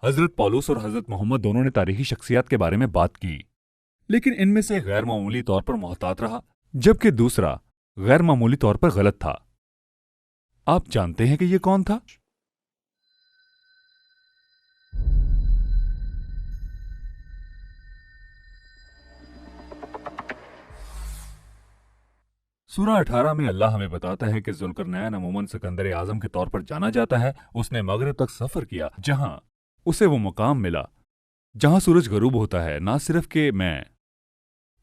حضرت پولس اور حضرت محمد دونوں نے تاریخی شخصیات کے بارے میں بات کی، لیکن ان میں سے ایک غیر معمولی طور پر محتاط رہا جبکہ دوسرا غیر معمولی طور پر غلط تھا۔ آپ جانتے ہیں کہ یہ کون تھا؟ سورہ 18 میں اللہ ہمیں بتاتا ہے کہ ذوالقرنین عموماً سکندر اعظم کے طور پر جانا جاتا ہے۔ اس نے مغرب تک سفر کیا جہاں اسے وہ مقام ملا جہاں سورج غروب ہوتا ہے۔ نہ صرف کہ میں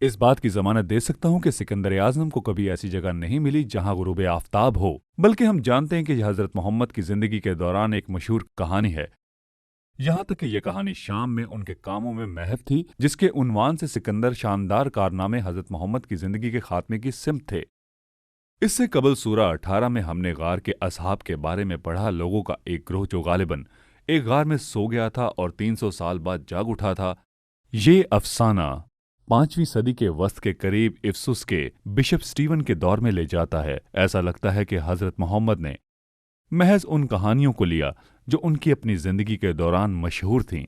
اس بات کی ضمانت دے سکتا ہوں کہ سکندر اعظم کو کبھی ایسی جگہ نہیں ملی جہاں غروب آفتاب ہو، بلکہ ہم جانتے ہیں کہ یہ حضرت محمد کی زندگی کے دوران ایک مشہور کہانی ہے، یہاں تک کہ یہ کہانی شام میں ان کے کاموں میں محو تھی جس کے عنوان سے سکندر شاندار کارنامے حضرت محمد کی زندگی کے خاتمے کی سمت تھے۔ اس سے قبل سورہ 18 میں ہم نے غار کے اصحاب کے بارے میں پڑھا، لوگوں کا ایک گروہ جو غالباً ایک غار میں سو گیا تھا اور 300 سال بعد جاگ اٹھا تھا۔ یہ افسانہ 5ویں صدی کے وسط کے قریب افسس کے بشپ سٹیون کے دور میں لے جاتا ہے۔ ایسا لگتا ہے کہ حضرت محمد نے محض ان کہانیوں کو لیا جو ان کی اپنی زندگی کے دوران مشہور تھیں،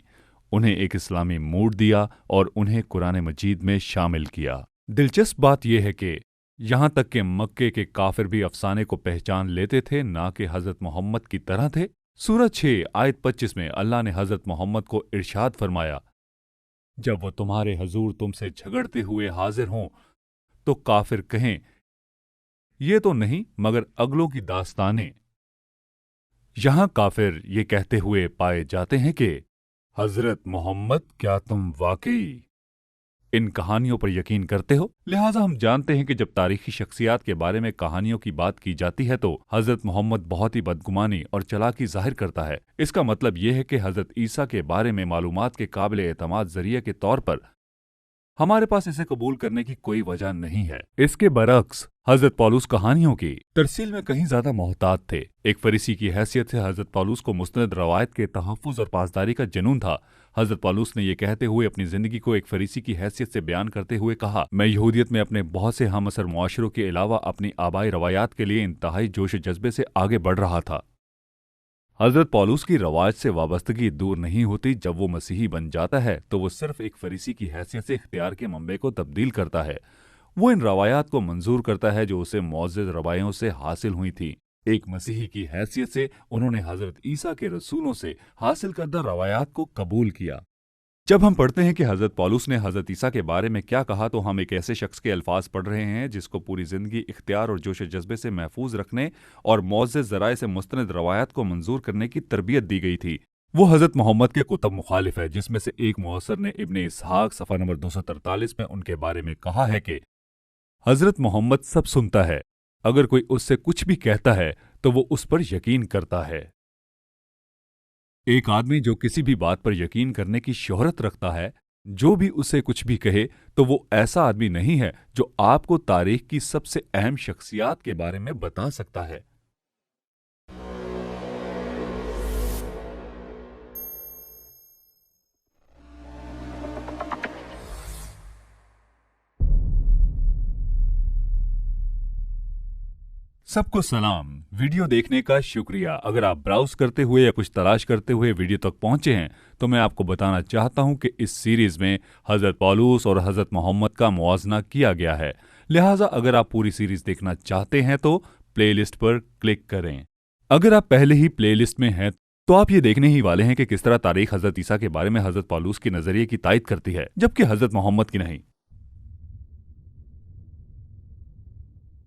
انہیں ایک اسلامی موڈ دیا اور انہیں قرآن مجید میں شامل کیا۔ دلچسپ بات یہ ہے کہ یہاں تک کہ مکے کے کافر بھی افسانے کو پہچان لیتے تھے، نہ کہ حضرت محمد کی طرح تھے۔ سورہ 6 آیت 25 میں اللہ نے حضرت محمد کو ارشاد فرمایا، جب وہ تمہارے حضور تم سے جھگڑتے ہوئے حاضر ہوں تو کافر کہیں یہ تو نہیں مگر اگلوں کی داستانیں۔ یہاں کافر یہ کہتے ہوئے پائے جاتے ہیں کہ حضرت محمد کیا تم واقعی ان کہانیوں پر یقین کرتے ہو؟ لہٰذا ہم جانتے ہیں کہ جب تاریخی شخصیات کے بارے میں کہانیوں کی بات کی جاتی ہے تو حضرت محمد بہت ہی بدگمانی اور چالاکی ظاہر کرتا ہے۔ اس کا مطلب یہ ہے کہ حضرت عیسیٰ کے بارے میں معلومات کے قابل اعتماد ذریعے کے طور پر ہمارے پاس اسے قبول کرنے کی کوئی وجہ نہیں ہے۔ اس کے برعکس حضرت پولس کہانیوں کی ترسیل میں کہیں زیادہ محتاط تھے۔ ایک فریسی کی حیثیت سے حضرت پولس کو مستند روایت کے تحفظ اور پاسداری کا جنون تھا۔ حضرت پولس نے یہ کہتے ہوئے اپنی زندگی کو ایک فریسی کی حیثیت سے بیان کرتے ہوئے کہا، میں یہودیت میں اپنے بہت سے ہم عصر معاشروں کے علاوہ اپنی آبائی روایات کے لیے انتہائی جوش و جذبے سے آگے بڑھ رہا تھا۔ حضرت پولس کی روایت سے وابستگی دور نہیں ہوتی۔ جب وہ مسیحی بن جاتا ہے تو وہ صرف ایک فریسی کی حیثیت سے اختیار کے منبع کو تبدیل کرتا ہے۔ وہ ان روایات کو منظور کرتا ہے جو اسے معزز روایوں سے حاصل ہوئی تھیں۔ ایک مسیحی کی حیثیت سے انہوں نے حضرت عیسیٰ کے رسولوں سے حاصل کردہ روایات کو قبول کیا۔ جب ہم پڑھتے ہیں کہ حضرت پولس نے حضرت عیسیٰ کے بارے میں کیا کہا تو ہم ایک ایسے شخص کے الفاظ پڑھ رہے ہیں جس کو پوری زندگی اختیار اور جوش و جذبے سے محفوظ رکھنے اور معزز ذرائع سے مستند روایات کو منظور کرنے کی تربیت دی گئی تھی۔ وہ حضرت محمد کے کتب مخالف ہے، جس میں سے ایک معاصر نے ابن اسحاق صفحہ نمبر 243 میں ان کے بارے میں کہا ہے کہ حضرت محمد سب سنتا ہے، اگر کوئی اس سے کچھ بھی کہتا ہے تو وہ اس پر یقین کرتا ہے۔ ایک آدمی جو کسی بھی بات پر یقین کرنے کی شہرت رکھتا ہے، جو بھی اسے کچھ بھی کہے تو وہ ایسا آدمی نہیں ہے جو آپ کو تاریخ کی سب سے اہم شخصیات کے بارے میں بتا سکتا ہے۔ سب کو سلام، ویڈیو دیکھنے کا شکریہ۔ اگر آپ براؤز کرتے ہوئے یا کچھ تلاش کرتے ہوئے ویڈیو تک پہنچے ہیں تو میں آپ کو بتانا چاہتا ہوں کہ اس سیریز میں حضرت پولس اور حضرت محمد کا موازنہ کیا گیا ہے، لہٰذا اگر آپ پوری سیریز دیکھنا چاہتے ہیں تو پلے لسٹ پر کلک کریں۔ اگر آپ پہلے ہی پلے لسٹ میں ہیں تو آپ یہ دیکھنے ہی والے ہیں کہ کس طرح تاریخ حضرت عیسیٰ کے بارے میں حضرت پولس کے نظریے کی تائید کرتی ہے جبکہ حضرت محمد کی نہیں۔